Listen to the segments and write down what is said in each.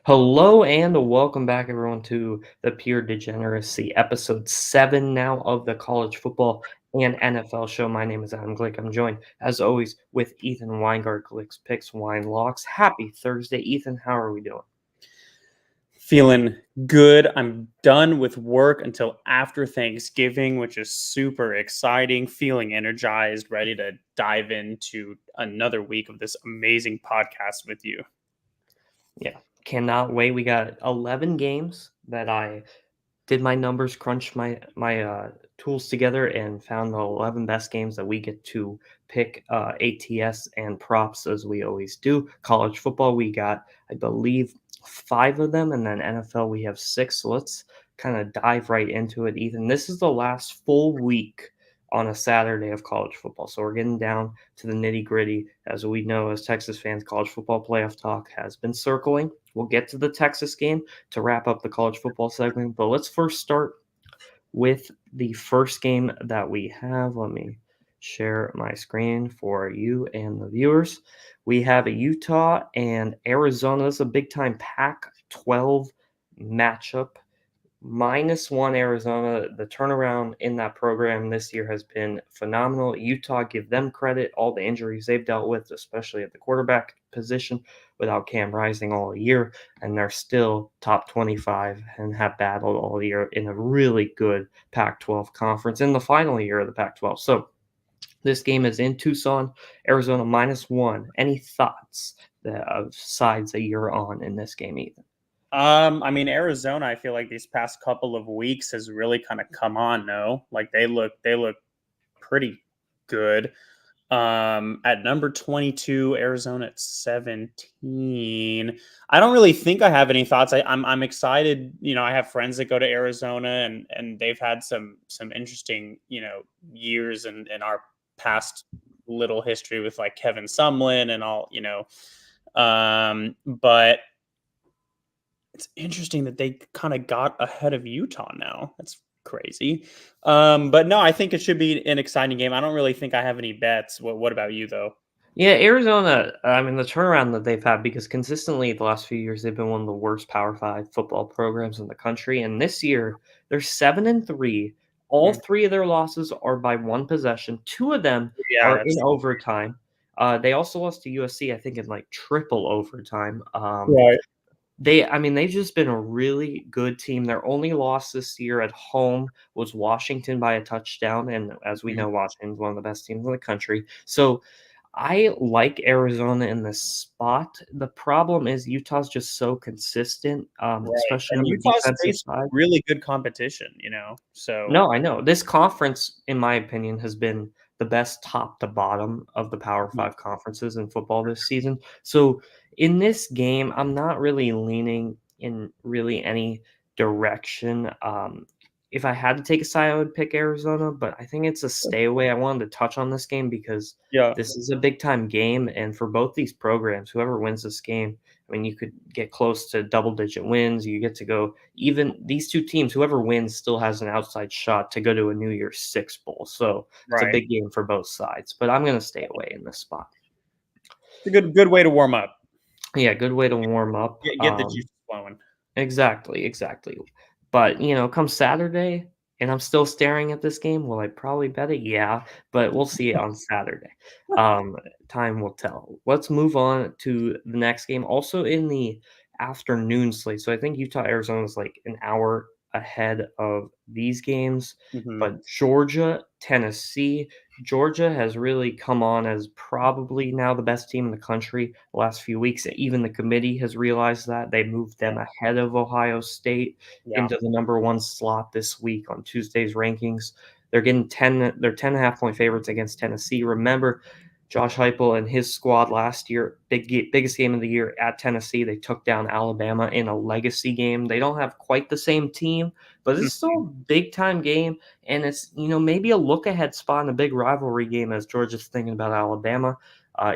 Hello and welcome back, everyone, to the Pure Degeneracy, episode 7 now of the college football and NFL show. My name is Adam Glick. I'm joined, as always, with Ethan Weingart, Glick's Picks, Wine Locks. Happy Thursday. Ethan, how are we doing? Feeling good. I'm done with work until after Thanksgiving, which is super exciting. Feeling energized, ready to dive into another week of this amazing podcast with you. Yeah, cannot wait. We got 11 games that I did my numbers, crunched my tools together, and found the 11 best games that we get to pick ATS and props as we always do. College football, we got, I believe, 5 of them, and then NFL, we have 6. So let's kind of dive right into it, Ethan. This is the last full week on a Saturday of college football. So we're getting down to the nitty gritty. As we know, as Texas fans, college football playoff talk has been circling. We'll get to the Texas game to wrap up the college football segment. But let's first start with the first game that we have. Let me share my screen for you and the viewers. We have a Utah and Arizona. This is a big time Pac-12 matchup. -1 Arizona. The turnaround in that program this year has been phenomenal. Utah, give them credit. All the injuries they've dealt with, especially at the quarterback position, without Cam Rising all year, and they're still top 25 and have battled all year in a really good Pac-12 conference in the final year of the Pac-12. So this game is in Tucson, Arizona -1. Any thoughts of sides that you're on in this game, Ethan? Arizona, I feel like these past couple of weeks has really kind of come on, no? Like they look pretty good. At number 22, Arizona at 17. I don't really think I have any thoughts. I'm excited. I have friends that go to Arizona and they've had some interesting, years in our past little history with like Kevin Sumlin and all. But it's interesting that they kind of got ahead of Utah now. That's crazy. But no, I think it should be an exciting game. I don't really think I have any bets. What about you though? Yeah, Arizona, I mean, the turnaround that they've had because consistently the last few years they've been one of the worst Power 5 football programs in the country, and this year they're 7-3. All Mhm. 3 of their losses are by 1 possession. 2 of them Yeah, are in that's overtime. They also lost to USC, I think, in, like, triple overtime. right. They've just been a really good team. Their only loss this year at home was Washington by a touchdown, and as we Mhm. know, Washington's one of the best teams in the country. So I like Arizona in this spot. The problem is Utah's just so consistent, Right. especially And on the Utah's defensive faced side. really good competition. So No, I know. This conference, in my opinion, has been the best top to bottom of the Power Mhm. 5 conferences in football this season. So in this game, I'm not really leaning in really any direction. If I had to take a side, I would pick Arizona, but I think it's a stay away. I wanted to touch on this game because Yeah. this is a big time game. And for both these programs, whoever wins this game, I mean, you could get close to double digit wins. You get to go even these 2 teams, whoever wins still has an outside shot to go to a New Year's Six bowl. So it's a Right. big game for both sides, but I'm going to stay away in this spot. It's a good way to warm up. Yeah, good way to warm up. Get the juices flowing. Exactly, exactly. But, come Saturday and I'm still staring at this game, will I probably bet it? Yeah, but we'll see it on Saturday. Um, Time will tell. Let's move on to the next game, also in the afternoon slate. So I think Utah, Arizona is like an hour ahead of these games, Mhm. but Georgia, Tennessee. Georgia has really come on as probably now the best team in the country the last few weeks. Even the committee has realized that. They moved them ahead of Ohio State Yeah. into the number 1 slot this week on Tuesday's rankings. They're getting 10 they're 10.5 point favorites against Tennessee. Remember, Josh Heupel and his squad last year, biggest game of the year at Tennessee. They took down Alabama in a legacy game. They don't have quite the same team, but it's still a big time game, and it's maybe a look ahead spot in a big rivalry game as Georgia's thinking about Alabama.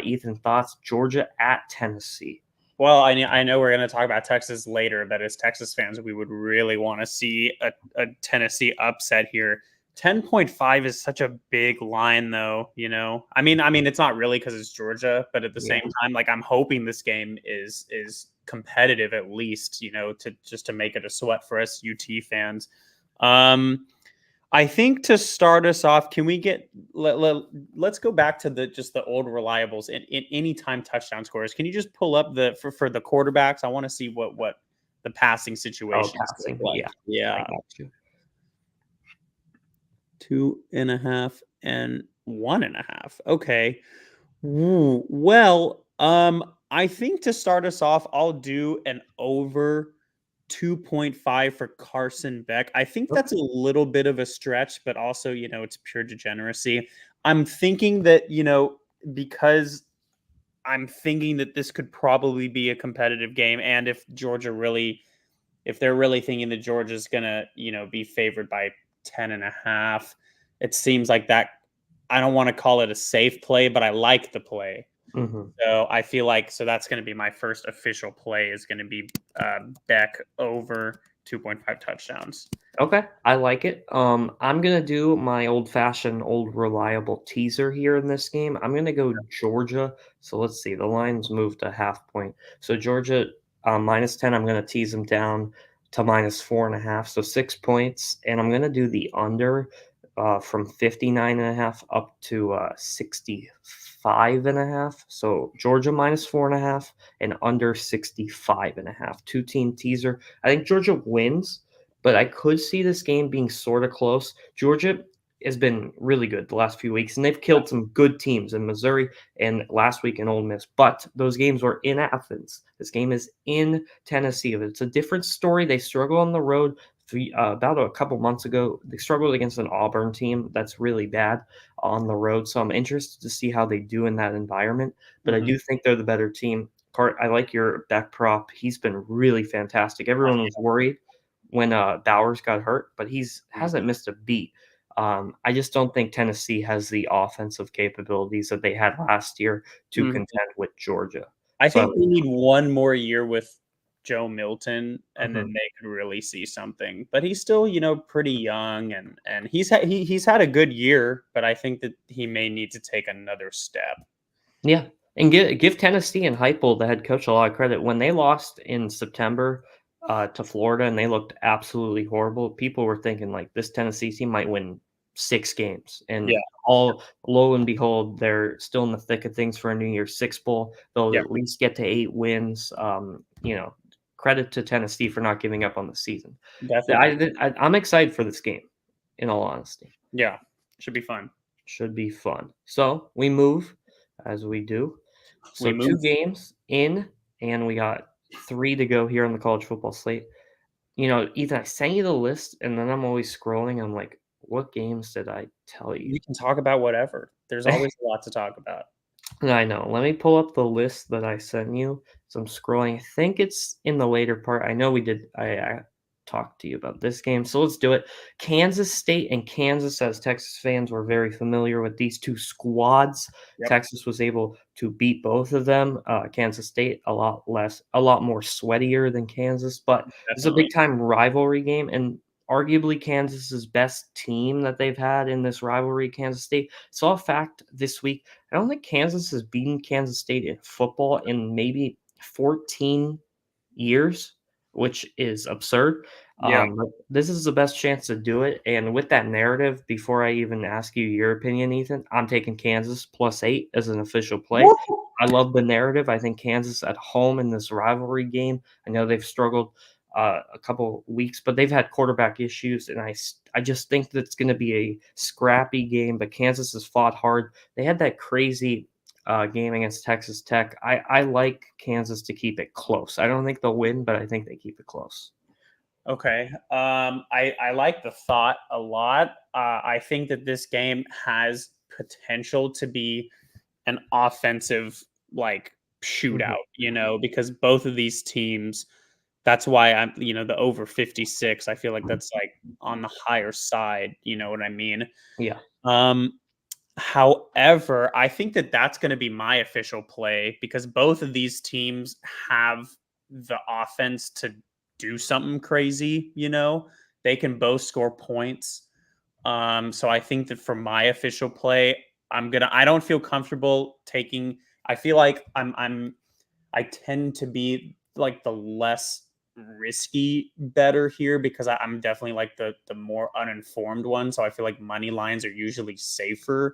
Ethan, thoughts? Georgia at Tennessee. Well, I know we're going to talk about Texas later, but as Texas fans, we would really want to see a Tennessee upset here. 10.5 is such a big line, though. I mean, it's not really because it's Georgia, but at the Yeah. same time, like I'm hoping this game is competitive at least, to make it a sweat for us UT fans. I think to start us off, can we let's go back to the old reliables in anytime touchdown scores. Can you just pull up for the quarterbacks? I want to see what the passing Oh, situations look passing. like. Yeah, I Yeah. got you. 2.5 and 1.5. Okay. Ooh, well, I think to start us off, I'll do an over 2.5 for Carson Beck. I think Okay. that's a little bit of a stretch, but also, it's pure degeneracy. I'm thinking that, because I'm thinking that this could probably be a competitive game. And if they're really thinking that Georgia's going to, be favored by 10.5, it seems like that. I don't want to call it a safe play, but I like the play. Mhm. So I feel like that's going to be my first official play is going to be Beck over 2.5 touchdowns. Okay, I like it. I'm gonna do my old-fashioned, old reliable teaser here in this game. I'm gonna go Georgia. So let's see, the line's moved a half point. So Georgia -10. I'm gonna tease them down to -4.5, so 6 points, and I'm gonna do the under from 59.5 up to 65.5. So Georgia -4.5 and under 65.5. Two-team teaser. I think Georgia wins, but I could see this game being sort of close. Georgia has been really good the last few weeks, and they've killed some good teams in Missouri and last week in Ole Miss. But those games were in Athens. This game is in Tennessee. It's a different story. They struggle on the road. About a couple months ago, they struggled against an Auburn team that's really bad on the road. So I'm interested to see how they do in that environment. But I Mhm. do think they're the better team. Cart, I like your back prop. He's been really fantastic. Everyone was worried when Bowers got hurt, but he's Mhm. hasn't missed a beat. I just don't think Tennessee has the offensive capabilities that they had last year to Mhm. contend with Georgia. I So, think we need one more year with Joe Milton, and mhm. then they could really see something. But he's still, pretty young, and he's had a good year. But I think that he may need to take another step. Yeah, and give Tennessee and Heupel, the head coach, a lot of credit. When they lost in September to Florida and they looked absolutely horrible, people were thinking like this Tennessee team might win 6 games, and Yeah, all lo and behold, they're still in the thick of things for a New Year's Six bowl. They'll yeah, at least get to 8 wins. Credit to Tennessee for not giving up on the season. definitely. I'm excited for this game. In all honesty, Yeah, should be fun. should be fun. So we move as we do. We So move. 2 games in, and we got 3 to go here on the college football slate. Ethan, I sent you the list, and then I'm always scrolling. I'm like, "What games did I tell you?" We can talk about whatever. There's always a lot to talk about. I know. Let me pull up the list that I sent you. So I'm scrolling. I think it's in the later part. I know we did. I talked to you about this game. So let's do it. Kansas State and Kansas, as Texas fans, were very familiar with these two squads. Yep, Texas was able to beat both of them. Kansas State a lot more sweatier than Kansas, but it's a definitely. big time rivalry game, and arguably Kansas's best team that they've had in this rivalry. Kansas State saw a fact this week. I don't think Kansas has beaten Kansas State in football in maybe 14 years, which is absurd. Yeah. But this is the best chance to do it. And with that narrative, before I even ask you your opinion, Ethan, I'm taking Kansas +8 as an official play. Woo! I love the narrative. I think Kansas at home in this rivalry game. I know they've struggled a couple weeks, but they've had quarterback issues, and I just think that it's going to be a scrappy game. But Kansas has fought hard. They had that crazy game against Texas Tech. I like Kansas to keep it close. I don't think they'll win, but I think they keep it close. Okay. I like the thought a lot. I think that this game has potential to be an offensive like Mhm. shootout, because both of these teams, that's why I'm, the over 56, I feel like that's like on the higher side, you know what I mean? Yeah. Um, However, I think that that's going to be my official play because both of these teams have the offense to do something crazy, They can both score points. So I think that for my official play, I don't feel comfortable taking I feel like I tend to be like the less risky better here because I'm definitely like the more uninformed one. So I feel like money lines are usually safer.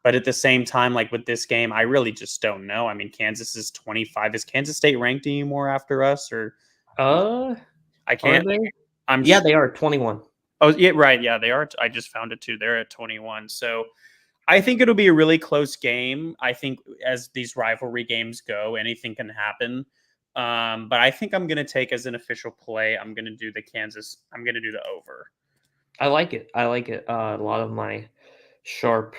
But at the same time, like with this game, I really just don't know. I mean, Kansas is 25. Is Kansas State ranked anymore after us, or Uh, I are can't? they? I'm. Yeah, they are 21. Oh, yeah, right. Yeah, they are. I just found it too. They're at 21. So I think it'll be a really close game. I think as these rivalry games go, anything can happen. But I think I'm going to take as an official play. I'm going to do the Kansas. I'm going to do the over. I like it. I like it. A lot of my sharp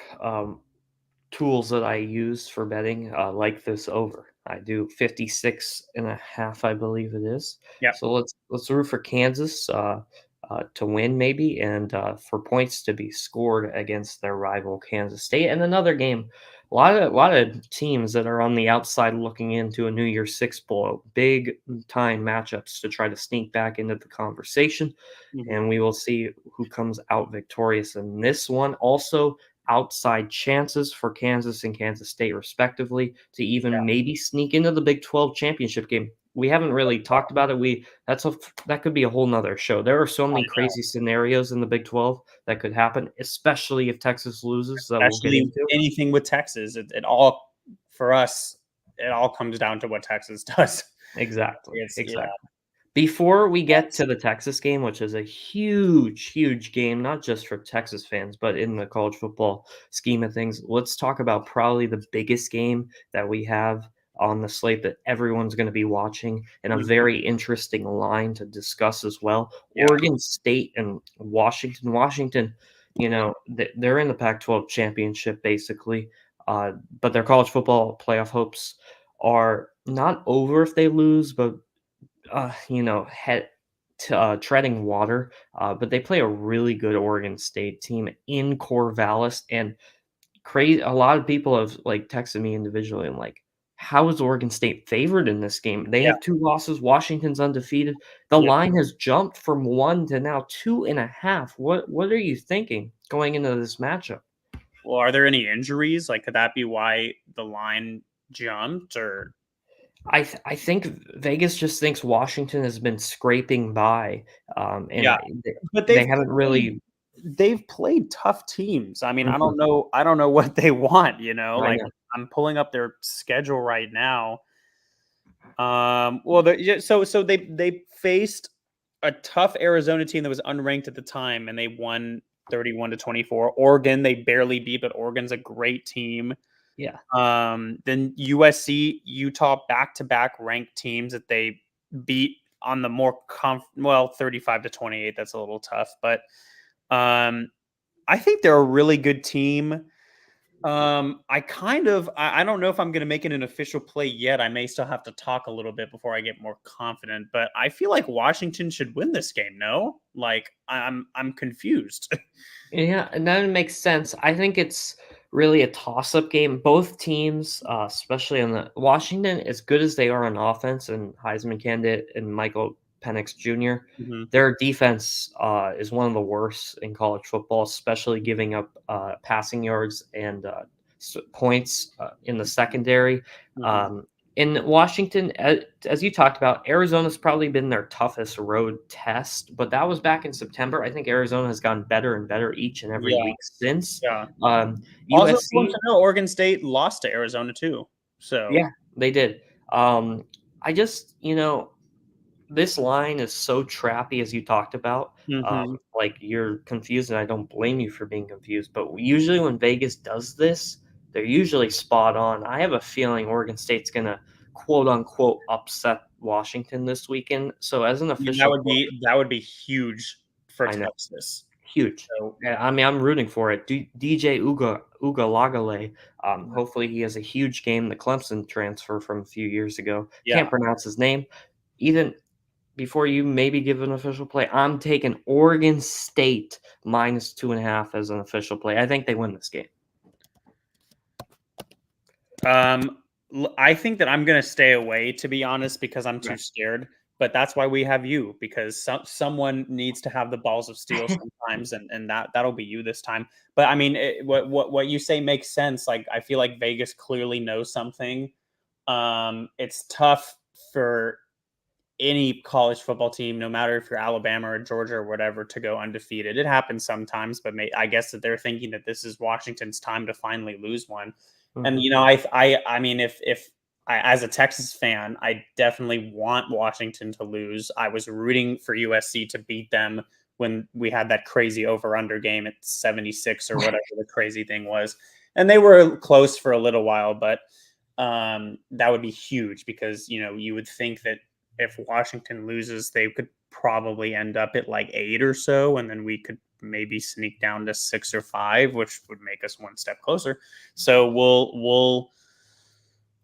tools that I use for betting, like this over. I do 56.5, I believe it is. Yeah. So let's root for Kansas to win maybe, and for points to be scored against their rival Kansas State. And another game, a lot of teams that are on the outside looking into a New Year's Six bowl, big time matchups to try to sneak back into the conversation, Hmm. and we will see who comes out victorious in this one. Also, outside chances for Kansas and Kansas State, respectively, to even maybe sneak into the Big 12 championship game. We haven't really talked about it. That could be a whole nother show. There are so I many know. crazy scenarios in the Big 12 that could happen, especially if Texas loses, that we'll get Especially into. anything with Texas. It all for us. It all comes down to what Texas does. Exactly. It's yeah. Exactly. Before we get That's, to the Texas game, which is a huge, huge game, not just for Texas fans, but in the college football scheme of things, let's talk about probably the biggest game that we have on the slate that everyone's going to be watching, and a mhm, very interesting line to discuss as well. yeah. Oregon State and Washington. Washington, they're in the Pac 12 championship basically, but their college football playoff hopes are not over if they lose, but treading water. But they play a really good Oregon State team in Corvallis, and crazy. A lot of people have like texted me individually and like, how is Oregon State favored in this game? They Yeah. have two losses. Washington's undefeated. The Yeah. line has jumped from 1 to now 2.5. What are you thinking going into this matchup? Well, are there any injuries? Like, could that be why the line jumped? Or I think Vegas just thinks Washington has been scraping by, and yeah, but they haven't really. they've played tough teams. I mean, I Mhm, don't know. I don't know what they want. I Like know. I'm pulling up their schedule right now. Well, yeah, so they faced a tough Arizona team that was unranked at the time, and they won 31-24. Oregon, they barely beat, but Oregon's a great team. Yeah. Then USC, Utah, back to back ranked teams that they beat on the more 35-28. That's a little tough, but um, I think they're a really good team. I don't know if I'm going to make it an official play yet. I may still have to talk a little bit before I get more confident, but I feel like Washington should win this game. No, like I'm confused. Yeah, and that makes sense. I think it's really a toss-up game. Both teams, especially on the Washington, as good as they are on offense, and Heisman candidate and Michael Penix Jr., Hmm. their defense is one of the worst in college football, especially giving up passing yards and points in the secondary. Hmm. Um, in Washington, as you talked about, Arizona's probably been their toughest road test, but that was back in September. I think Arizona has gotten better and better each and every Yeah, week since. yeah. Also, important USC, to know, Oregon State lost to Arizona too. So yeah, they did. I just, this line is so trappy as you talked about. hmm. Like you're confused, and I don't blame you for being confused. But usually when Vegas does this, they're usually spot on. I have a feeling Oregon State's gonna quote unquote upset Washington this weekend. So as an I mean, official play, that would be huge for I know Texas. huge. So Yeah, I mean, I'm rooting for it. DJ Ugalagale. Hopefully, he has a huge game. The Clemson transfer from a few years ago. yeah. Can't pronounce his name. Even before you maybe give an official play, I'm taking Oregon State -2.5 as an official play. I think they win this game. Um, I think that I'm gonna stay away, to be honest, because I'm too Right. scared. But that's why we have you, because someone needs to have the balls of steel sometimes, and that'll be you this time. But I mean, what you say makes sense. Like I feel like Vegas clearly knows something. It's tough for any college football team, no matter if you're Alabama or Georgia or whatever, to go undefeated. It happens sometimes, but I guess that they're thinking that this is Washington's time to finally lose one. And Mhm. I mean, if I, as a Texas fan, I definitely want Washington to lose. I was rooting for USC to beat them when we had that crazy over/under game at 76 or whatever the crazy thing was, and they were close for a little while, but that would be huge because you would think that if Washington loses, they could probably end up at like 8 or so, and then we could maybe sneak down to 6 or 5, which would make us one step closer. So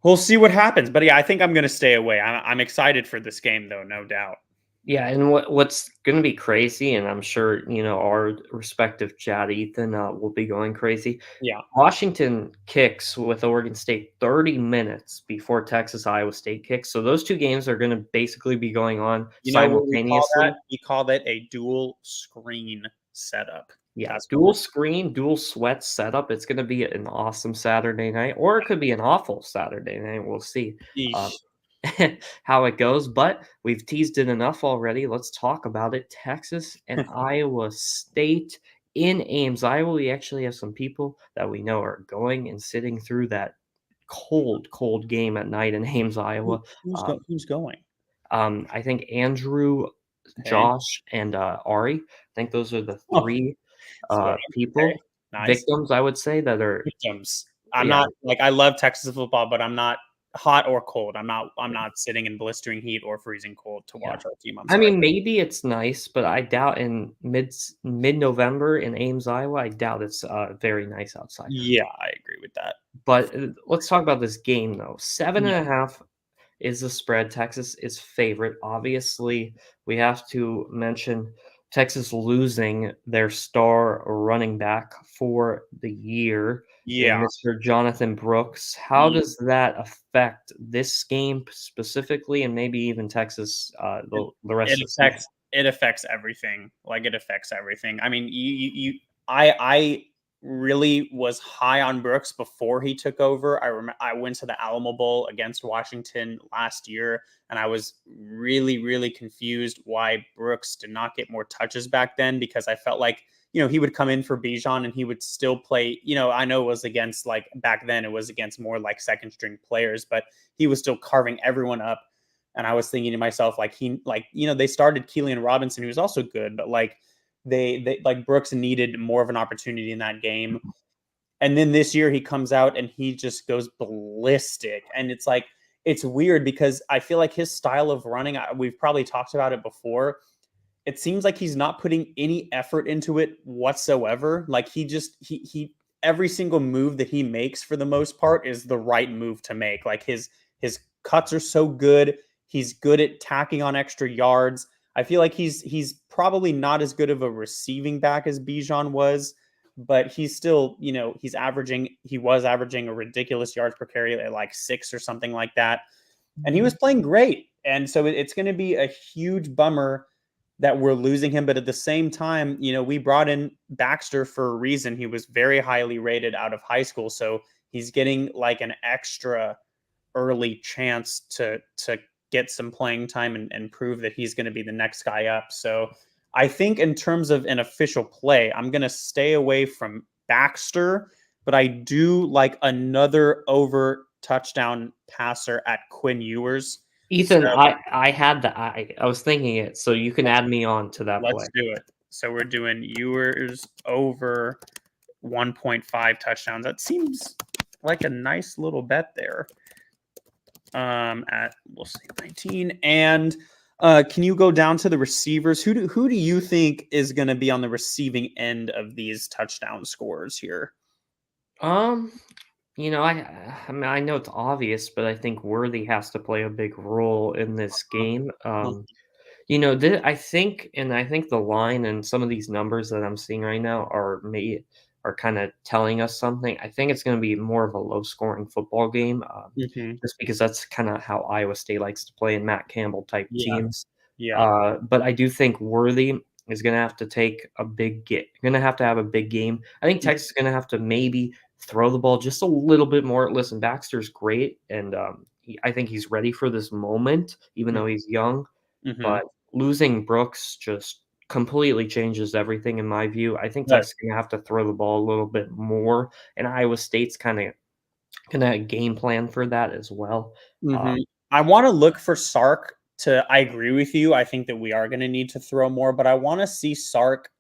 we'll see what happens. But yeah, I think I'm going to stay away. I'm excited for this game, though, no doubt. Yeah, and what's gonna be crazy, and I'm sure, our respective Chad, Ethan, will be going crazy. Yeah, Washington kicks with Oregon State 30 minutes before Texas Iowa State kicks, so those 2 games are gonna basically be going on you know what we call that? simultaneously. We call that a dual screen setup. Yeah, That's what dual screen, dual sweat setup. It's gonna be an awesome Saturday night, or it could be an awful Saturday night. We'll see, we're. uh, how it goes, but we've teased it enough already. Let's talk about it. Texas and Iowa State in Ames, Iowa. We actually have some people that we know are going and sitting through that cold, cold game at night in Ames, Iowa. Who's going? I think Andrew, Okay. Josh, and Ari. I think those are the Oh, 3 three. Okay. people, Nice. victims, I would say, that are Victims. I'm yeah, not like I love Texas football, but I'm not hot or cold. I'm not sitting in blistering heat or freezing cold to yeah. watch our team. I'm I sorry. mean, maybe it's nice, but I doubt in mid-November in Ames, Iowa, I doubt it's, very nice outside. Yeah, I agree with that. But, let's talk about this game, though. Yeah. 7.5 is the spread. Texas is favorite. Obviously, we have to mention Texas losing their star running back for the year in Yeah. Mr. Jonathan Brooks. How Yeah. does that affect this game specifically, and maybe even Texas, It the rest it of the season? affects everything. Like, it affects everything. I mean, I really was high on Brooks before he took over. I went to the Alamo Bowl against Washington last year, and I was really, really confused why Brooks did not get more touches back then because I felt like, he would come in for Bijan and he would still play, I know it was against like back then it was against more like second string players, but he was still carving everyone up. And I was thinking to myself, like they started Keelan Robinson, who was also good, but like they like Brooks needed more of an opportunity in that game. And then this year he comes out and he just goes ballistic. And it's like it's weird because I feel like his style of running, we've probably talked about it before. It seems like he's not putting any effort into it whatsoever. Like he every single move that he makes for the most part is the right move to make. Like his cuts are so good. He's good at tacking on extra yards. I feel like he's probably not as good of a receiving back as Bijan was, but he's still, he was averaging a ridiculous yards per carry at like 6 or something like that. And he was playing great. And so it's going to be a huge bummer that we're losing him. But at the same time, we brought in Baxter for a reason. He was very highly rated out of high school. So he's getting like an extra early chance to get some playing time and prove that he's going to be the next guy up. So I think in terms of an official play, I'm going to stay away from Baxter, but I do like another over touchdown passer at Quinn Ewers. So Ethan, I was thinking it, so you can add me on to that play. let's do it. So we're doing Ewers over 1.5 touchdowns. That seems like a nice little bet there. At we'll say 19. And can you go down to the receivers? Who do you think is going to be on the receiving end of these touchdown scores here? Um, I mean, I know it's obvious, but I think Worthy has to play a big role in this game. I think the line and some of these numbers that I'm seeing right now are kind of telling us something. I think it's going to be more of a low scoring football game, Mm-hmm. just because that's kind of how Iowa State likes to play in Matt Campbell type Yeah, teams. yeah. But I do think Worthy is going to have to take a big get. Going to have a big game. I think Texas is going to have to maybe throw the ball just a little bit more. Listen, Baxter's great, and I think he's ready for this moment, even though he's young. Mm-hmm. but losing Brooks just completely changes everything in my view. I think Right. Texas is gonna have to throw the ball a little bit more, and Iowa State's kinda gonna game plan for that as well. Mm-hmm. Um, I want to look for Sark to. I agree with you. I think that we are going to need to throw more, but I want to see Sark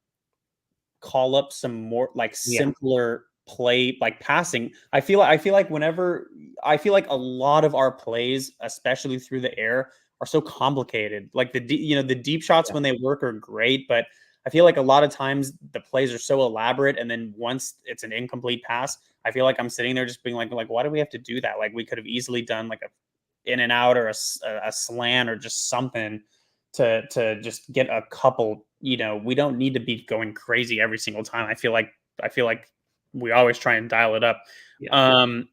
call up some more like yeah, simpler play like passing. I feel like whenever I feel like a lot of our plays, especially through the air, are so complicated. Like the deep shots yeah, when they work are great, but I feel like a lot of times the plays are so elaborate, and then once it's an incomplete pass, I feel like I'm sitting there just being like why do we have to do that? Like we could have easily done like a in and out or a slant or just something to just get a couple. We don't need to be going crazy every single time. I feel like we always try and dial it up. yeah. Um,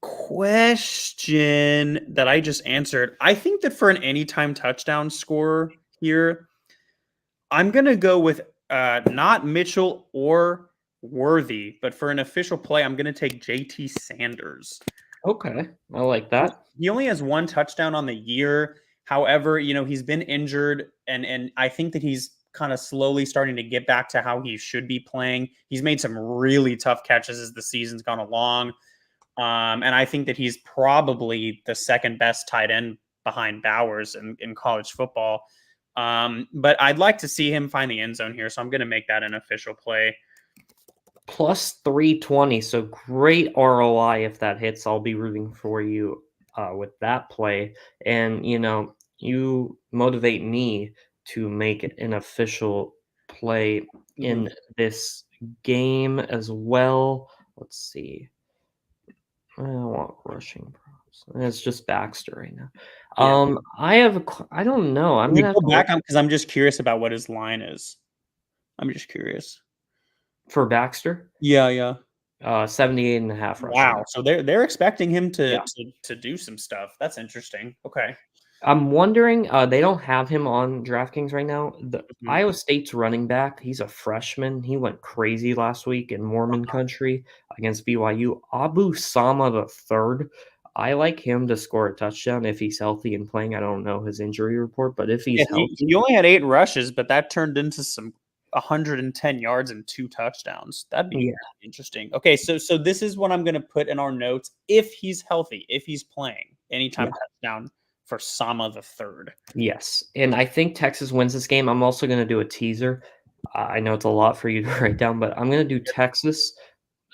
question that I just answered. I think that for an anytime touchdown scorer here, I'm gonna go with not Mitchell or Worthy, but for an official play, I'm gonna take JT Sanders. Okay, I like that. He only has one touchdown on the year. However, he's been injured, and I think that he's kind of slowly starting to get back to how he should be playing. He's made some really tough catches as the season's gone along. And I think that he's probably the second best tight end behind Bowers in college football. But I'd like to see him find the end zone here, so I'm going to make that an official play. Plus 320, so great ROI if that hits. I'll be rooting for you with that play. And, you motivate me to make an official play Mhm. in this game as well. Let's see. I don't want rushing props. It's just Baxter right now. Yeah. I don't know. I'm Can we gonna have go to back look because I'm just curious about what his line is. I'm just curious. for Baxter. Yeah, yeah. 78 and a half rushing Wow. yards. So they're expecting him to Yeah. to do some stuff. That's interesting. Okay. I'm wondering, they don't have him on DraftKings right now. The Mhm. Iowa State's running back, he's a freshman. He went crazy last week in Mormon country against BYU. Abu Sama the third. I like him to score a touchdown if he's healthy and playing. I don't know his injury report, but if Yeah, he's he healthy, only had 8 rushes, but that turned into some 110 yards and 2 touchdowns. That'd be yeah, really interesting. Okay, so this is what I'm gonna put in our notes. If he's healthy, if he's playing, yeah, anytime touchdown for Sama the third. yes. And I think Texas wins this game. I'm also gonna do a teaser. I know it's a lot for you to write down, but I'm gonna do Texas.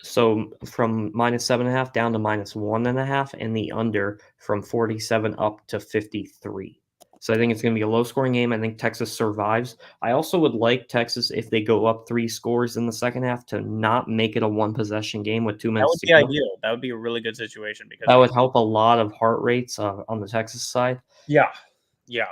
So from -7.5 down to -1.5, and the under from 47 up to 53. So I think it's going to be a low scoring game. I think Texas survives. I also would like Texas, if they go up 3 scores in the second half, to not make it a one possession game with 2 That minutes would to be go. ideal. That would be a really good situation because That we would help a lot of heart rates on the Texas side. Yeah. Yeah.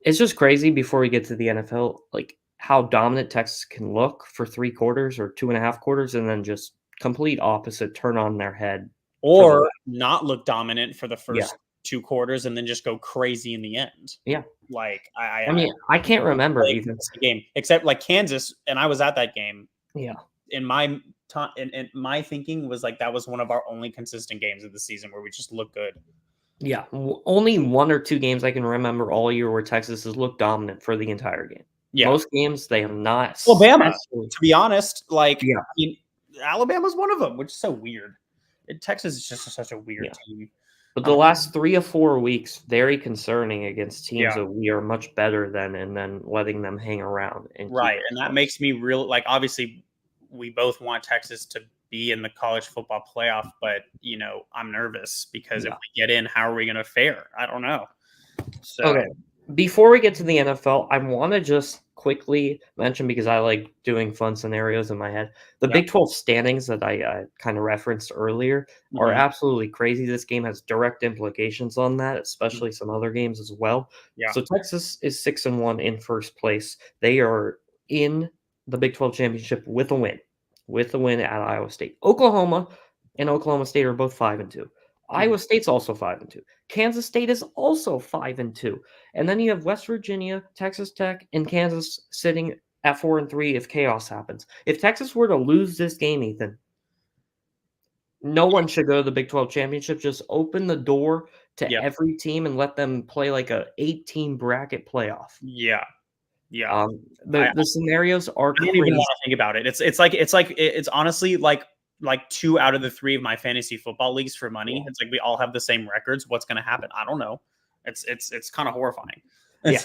It's just crazy before we get to the NFL, like how dominant Texas can look for 3 quarters or 2.5 quarters, and then just complete opposite, turn on their head for the Or not look dominant for the yeah. first 2 quarters and then just go crazy in the end. Yeah. Like, I I mean, I can't remember really even. missed the game, except like Kansas, and I was at that game. Yeah. In my time, in my thinking was like that was one of our only consistent games of the season where we just looked good. Yeah. Only 1 or 2 games I can remember all year where Texas has looked dominant for the entire game. Yeah, Most games they have not, Alabama. especially. To be honest, like Yeah. I mean, Alabama's one of them, which is so weird. Texas is just such a weird Yeah. team. But the Uh, last 3 or 4 weeks, very concerning against teams yeah, that we are much better than, and then letting them hang around and keep right, it and that close. makes me real. Like, obviously, we both want Texas to be in the college football playoff, but I'm nervous because if Yeah. we get in, how are we going to fare? I don't know. So, Okay. Before we get to the NFL, I want to just quickly mention, because I like doing fun scenarios in my head. The yeah, Big 12 standings that I kind of referenced earlier are mhm, absolutely crazy. This game has direct implications on that, mhm, especially some other games as well. yeah, So Texas is 6-1 in first place. They are in the Big 12 championship with a win at Iowa State. Oklahoma and Oklahoma State are both 5-2. mhm. Iowa State's also 5-2. Kansas State is also 5-2. And then you have West Virginia, Texas Tech, and Kansas sitting at 4-3 if chaos happens. If Texas were to lose this game, Ethan, No one should go to the Big 12 championship. Just open the door to Yeah, every team and let them play like a 8-team bracket playoff. yeah, yeah. The scenarios are I don't even want crazy. to think about it. It's honestly like 2 out of the 3 of my fantasy football leagues for Yeah. money. It's like we all have the same records. What's going to happen? I don't know. It's kind of horrifying. Yeah,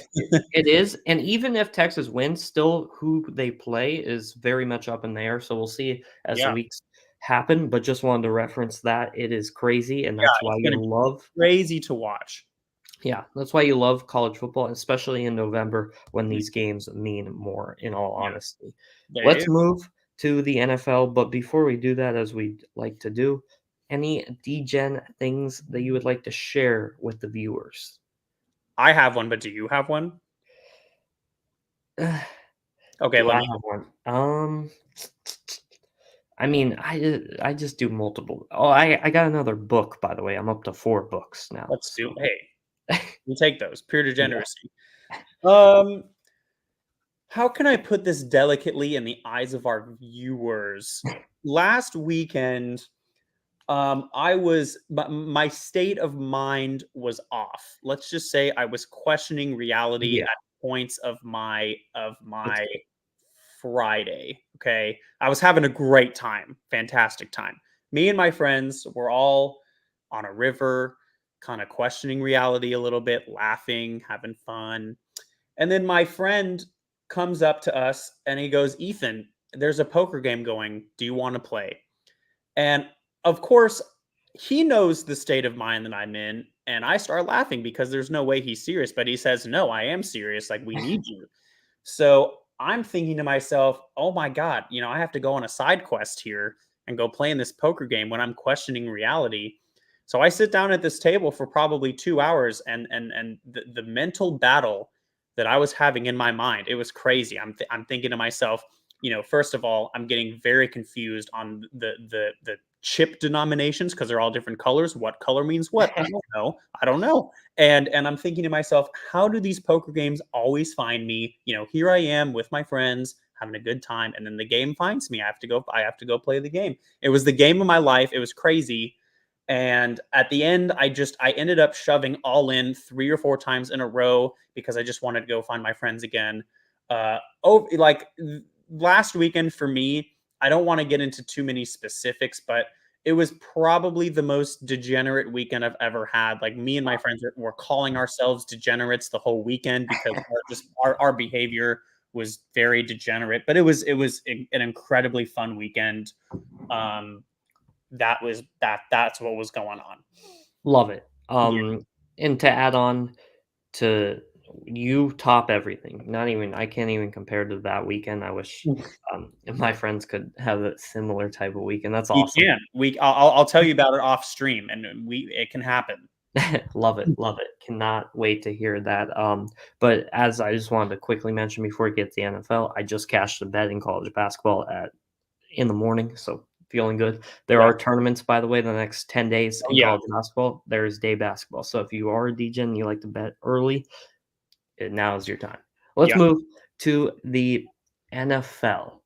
it is, and even if Texas wins, still who they play is very much up in the air, so we'll see as the Yeah, weeks happen, but just wanted to reference that. It is crazy, and yeah, that's why it's you going to be love crazy to watch. yeah, that's why you love college football, especially in November when these games mean more, in all Yeah, honesty. they Let's do. move to the NFL, but before we do that, as we like to do, any degen things that you would like to share with the viewers? I have one, but do you have one? Okay, Do let I me. have one? I mean, I just do multiple. Oh, I got another book, by the way. I'm up to 4 books now, Let's do. so Hey, we take those. Pure yeah, degeneracy. Um, how can I put this delicately in the eyes of our viewers? Last weekend, my state of mind was off. Let's just say I was questioning reality yeah, at points of that's my good. Friday. Okay. I was having a great time, fantastic time. Me and my friends were all on a river, kind of questioning reality a little bit, laughing, having fun. And then my friend comes up to us and he goes, "Ethan, there's a poker game going. Do you want to play?" And of course, he knows the state of mind that I'm in. And I start laughing because there's no way he's serious. But he says, "No, I am serious. Like, we need you." So I'm thinking to myself, oh my God, I have to go on a side quest here and go play in this poker game when I'm questioning reality. So I sit down at this table for probably 2 hours, and the mental battle that I was having in my mind, it was crazy. I'm thinking to myself, first of all, I'm getting very confused on the chip denominations because they're all different colors. What color means what? I don't know. I don't know. And I'm thinking to myself, how do these poker games always find me? Here I am with my friends having a good time, and then the game finds me. I have to go play the game. It was the game of my life. It was crazy. And at the end, I ended up shoving all in 3 or 4 times in a row because I just wanted to go find my friends again. Like last weekend for me, I don't want to get into too many specifics, but it was probably the most degenerate weekend I've ever had. Like, me and my friends were calling ourselves degenerates the whole weekend because our behavior was very degenerate. But it was an incredibly fun weekend. Um, that's what was going on. Love it. Yeah. And to add on to you top everything. Not even I can't even compare to that weekend. I wish, my friends could have a similar type of weekend. That's We awesome. can. I'll tell you about it off stream, and it can happen. Love it, love it. Cannot wait to hear that. But as I just wanted to quickly mention before we get to the NFL, I just cashed a bet in college basketball at in the morning, so feeling good. There Yeah. are tournaments, by the way, the next 10 days Oh in yeah. college basketball. There is day basketball. So if you are a DJ and you like to bet early, now is your time. Let's Yeah. move to the NFL.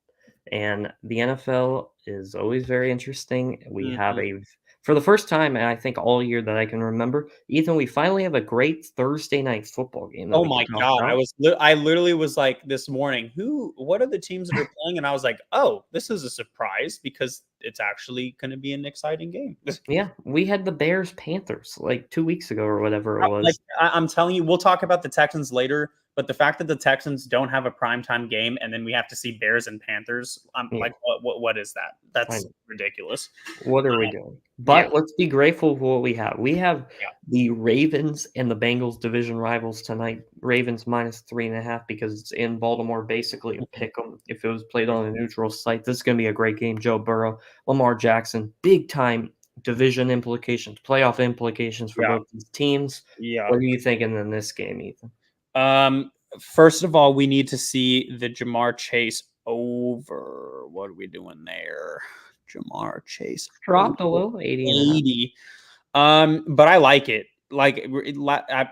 And the NFL is always very interesting. We have Mhm. for the first time, and I think all year that I can remember, Ethan, we finally have a great Thursday night football game that Oh we my can talk god, about. I literally was like this morning, what are the teams that are playing? And I was like, "Oh, this is a surprise because it's actually going to be an exciting game." Yeah, we had the Bears Panthers like 2 weeks ago or whatever it Like, was. I'm telling you, we'll talk about the Texans later, but the fact that the Texans don't have a primetime game and then we have to see Bears and Panthers, I'm Yeah, like, what is that? I That's know. ridiculous. What are we doing? Yeah. But let's be grateful for what we have. We have Yeah. the Ravens and the Bengals division rivals tonight. Ravens minus 3.5 because it's in Baltimore, basically a pick 'em. If it was played on a neutral site, this is going to be a great game. Joe Burrow, Lamar Jackson, big time division implications, playoff implications for Yeah. both these teams. Yeah. What are you thinking in this game, Ethan? First of all, we need to see the Jamar Chase over. What are we doing there? Jamar Chase over Dropped a little, 80.5. 80. But I like it. Like,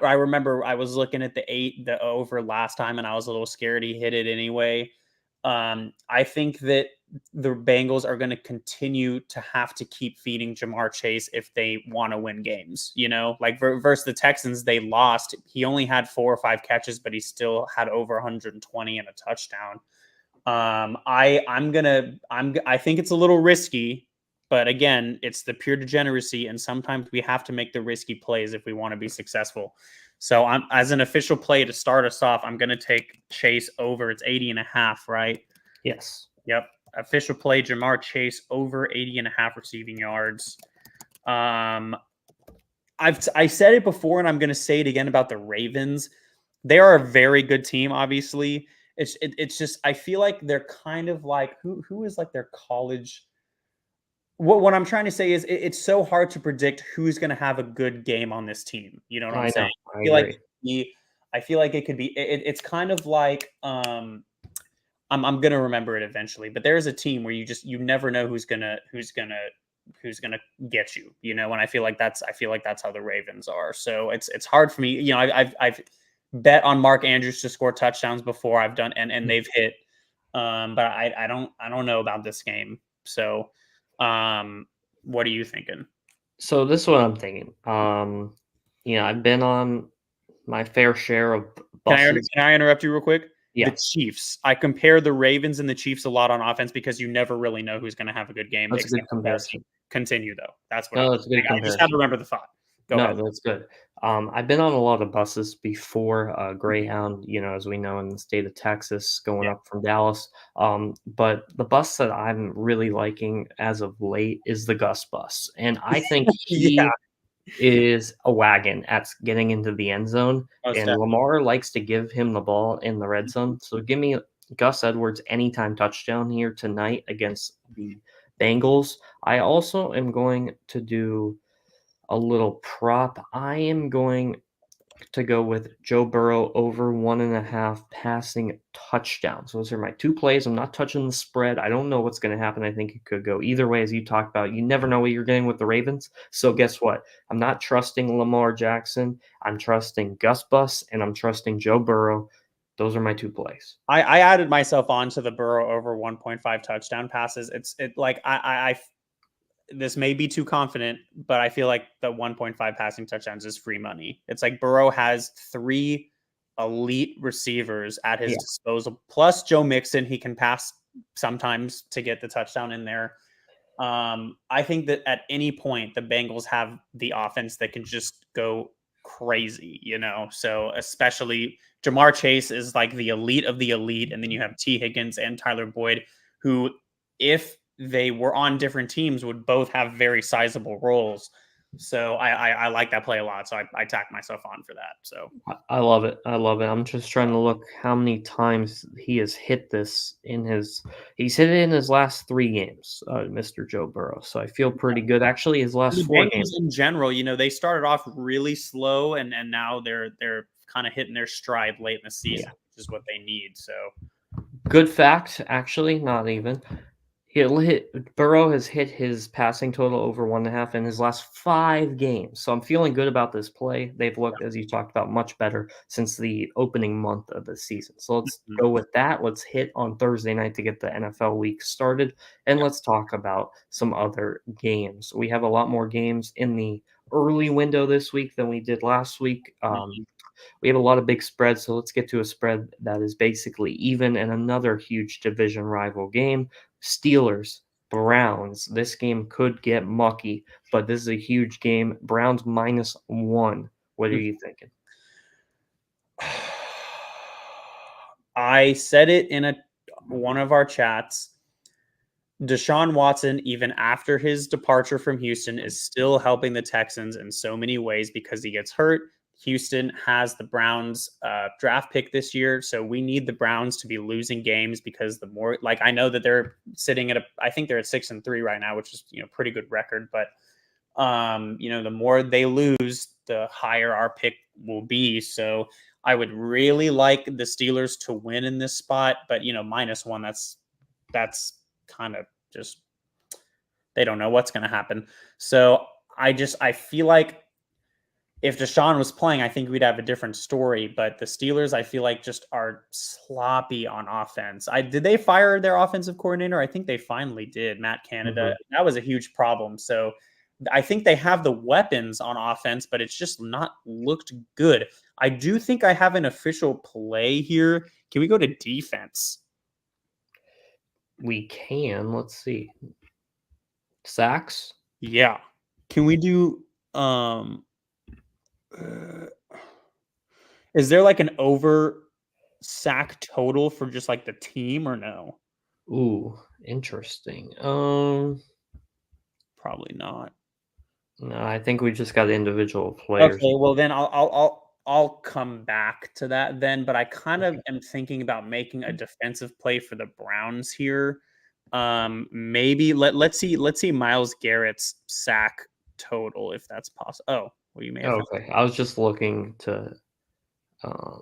I remember I was looking at the over last time, and I was a little scared he hit it anyway. I think that the Bengals are going to continue to have to keep feeding Jamar Chase if they want to win games. Like versus the Texans, they lost. He only had 4 or 5 catches, but he still had over 120 and a touchdown. I think it's a little risky, but again, it's the pure degeneracy, and sometimes we have to make the risky plays if we want to be successful. So I'm as an official play to start us off, I'm going to take Chase over. It's 80.5, right? Yes. Yep. Official play, Jamar Chase over 80.5 receiving yards. I said it before, and I'm going to say it again about the Ravens. They are a very good team, obviously. It's just I feel like they're kind of like who is like their college. What I'm trying to say is it's so hard to predict who's going to have a good game on this team. You know what I'm I saying? know. I I feel like agree. I feel like it could be. It's kind of like I'm gonna remember it eventually, but there's a team where you never know who's gonna get you. And I feel like that's how the Ravens are. So it's hard for me. I've bet on Mark Andrews to score touchdowns before. I've done and they've hit. But I don't know about this game. So what are you thinking? So this is what I'm thinking. I've been on my fair share of buses. Can I interrupt you real quick? The Yes, Chiefs. I compare the Ravens and the Chiefs a lot on offense because you never really know who's going to have a good game that's a except good for Kelsey. comparison. Continue though. That's what No, that's a good I just had to comparison. remember the thought. Go No, ahead. that's good. I've been on a lot of buses before, Greyhound, as we know in the state of Texas, going Yeah. up from Dallas. But the bus that I'm really liking as of late is the Gus bus. And I think Yeah. he is a wagon at getting into the end zone. Most And definitely. Lamar likes to give him the ball in the red zone. So give me Gus Edwards anytime touchdown here tonight against the Bengals. I also am going to do a little prop. I am going to go with Joe Burrow over 1.5 passing touchdowns. Those are my 2 plays. I'm not touching the spread. I don't know what's going to happen. I think it could go either way, as you talked about. You never know what you're getting with the Ravens. So guess what? I'm not trusting Lamar Jackson. I'm trusting Gus Bus, and I'm trusting Joe Burrow. Those are my 2 plays. I added myself on to the Burrow over 1.5 touchdown passes. This may be too confident, but I feel like the 1.5 passing touchdowns is free money. It's like Burrow has 3 elite receivers at his Yeah. disposal, plus Joe Mixon. He can pass sometimes to get the touchdown in there. I think that at any point the Bengals have the offense that can just go crazy. So especially Jamar Chase is like the elite of the elite, and then you have T. Higgins and Tyler Boyd, who, if they were on different teams, would both have very sizable roles. So I like that play a lot. So I tack myself on for that. So I love it. I love it. I'm just trying to look how many times he has hit this he's hit it in his last 3 games, Mr. Joe Burrow. So I feel pretty good. Actually, his and last the 4 games. Bengals in general, they started off really slow, and now they're kind of hitting their stride late in the season, Yeah. which is what they need. So Good fact, actually, not even. Burrow has hit his passing total over 1.5 in his last 5 games. So I'm feeling good about this play. They've looked, as you talked about, much better since the opening month of the season. So let's go with that. Let's hit on Thursday night to get the NFL week started. And let's talk about some other games. We have a lot more games in the early window this week than we did last week. We have a lot of big spreads, so let's get to a spread that is basically even and another huge division rival game. Steelers, Browns. This game could get mucky, but this is a huge game. Browns -1. What are you thinking? I said it in one of our chats. Deshaun Watson, even after his departure from Houston, is still helping the Texans in so many ways because he gets hurt. Houston has the Browns draft pick this year, so we need the Browns to be losing games because the more, like, I know that they're sitting at I think they're at 6-3 right now, which is pretty good record, but the more they lose, the higher our pick will be. So I would really like the Steelers to win in this spot, but -1, that's kind of just, they don't know what's going to happen. So I feel like if Deshaun was playing, I think we'd have a different story. But the Steelers, I feel like, just are sloppy on offense. Did they fire their offensive coordinator? I think they finally did. Matt Canada. Mhm. That was a huge problem. So I think they have the weapons on offense, but it's just not looked good. I do think I have an official play here. Can we go to defense? We can. Let's see. Sacks? Yeah. Can we do uh, is there like an over sack total for just like the team or no? Ooh, interesting. Probably not. No, I think we just got individual players. Okay, well then I'll come back to that then, but I kind of Okay. am thinking about making a defensive play for the Browns here. Maybe let's see Miles Garrett's sack total if that's possible. Oh, well you may have found Okay. I was just looking uh,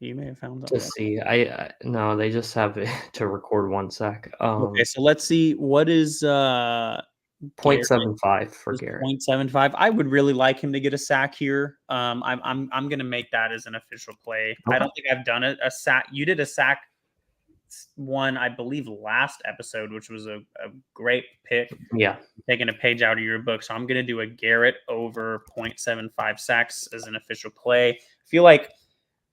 you may have found to something. see. I no, they just have it to record 1 sack. Okay, so let's see what is Garrett 0.75 for is Garrett. 0.75. I would really like him to get a sack here. I'm gonna make that as an official play. I Okay. don't think I've done a sack. You did a sack one, I believe, last episode, which was a great pick. Yeah. Taking a page out of your book. So I'm gonna do a Garrett over 0.75 sacks as an official play. I feel like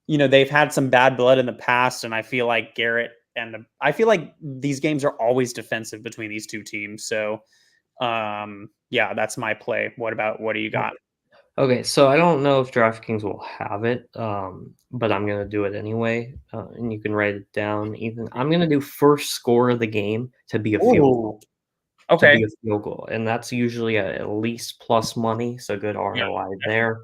they've had some bad blood in the past, and I feel like I feel like these games are always defensive between these two teams. So yeah, that's my play. What do you got? Okay, so I don't know if DraftKings will have it, but I'm gonna do it anyway, and you can write it down. Even I'm gonna do first score of the game to be a field goal, Ooh. Okay. and that's usually at least plus money, so good Yeah, ROI definitely. there.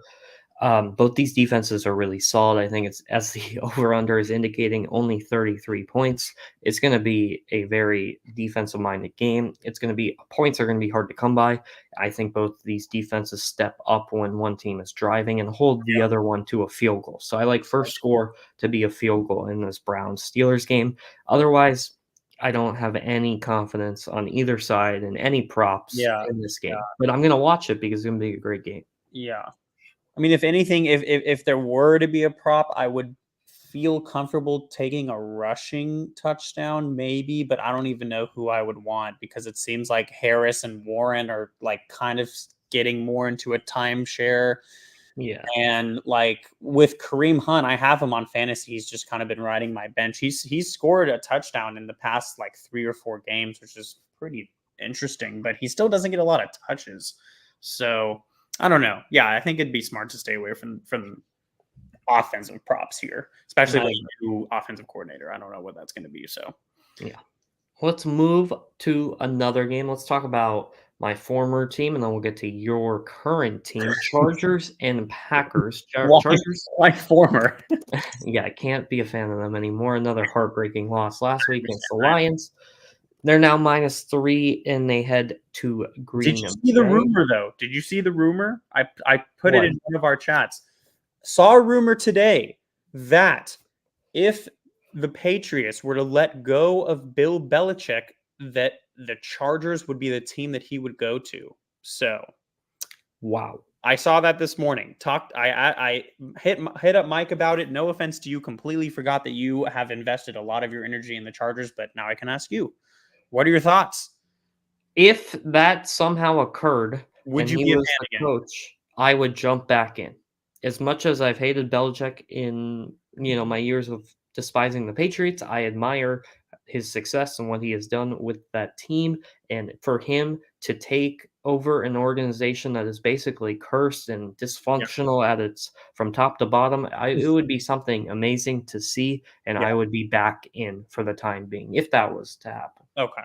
Both these defenses are really solid. I think it's as the over under is indicating only 33 points. It's going to be a very defensive minded game. It's going to be points are going to be hard to come by. I think both these defenses step up when one team is driving and hold the Yeah. other one to a field goal. So I like first score to be a field goal in this Browns Steelers game. Otherwise, I don't have any confidence on either side and any props Yeah. in this Yeah. game. But I'm going to watch it because it's going to be a great game. Yeah. I mean, if anything, if there were to be a prop, I would feel comfortable taking a rushing touchdown, maybe, but I don't even know who I would want because it seems like Harris and Warren are like kind of getting more into a timeshare. Yeah. And like with Kareem Hunt, I have him on fantasy. He's just kind of been riding my bench. He's scored a touchdown in the past like 3 or 4 games, which is pretty interesting, but he still doesn't get a lot of touches. So I don't know. Yeah, I think it'd be smart to stay away from offensive props here, especially I with a new offensive coordinator. I don't know what that's going to be. So Yeah. Let's move to another game. Let's talk about my former team, and then we'll get to your current team, Chargers and Packers. why Chargers, why former? yeah, I can't be a fan of them anymore. Another heartbreaking loss last week against the Right. Lions. They're now -3, and they head to Did you Green see the Bay. rumor though? Did you see the rumor? I put it What? in one of our chats. Saw a rumor today that if the Patriots were to let go of Bill Belichick, that the Chargers would be the team that he would go to. So Wow. I saw that this morning. I hit up Mike about it. No offense to you, completely forgot that you have invested a lot of your energy in the Chargers, but now I can ask you, what are your thoughts? If that somehow occurred Would and you he be a was fan the again? coach, I would jump back in. As much as I've hated Belichick in, my years of despising the Patriots, I admire his success and what he has done with that team. And for him to take over an organization that is basically cursed and Yeah. dysfunctional at its from top to bottom, it would be something amazing to see, and Yeah. I would be back in for the time being if that was to happen. Okay.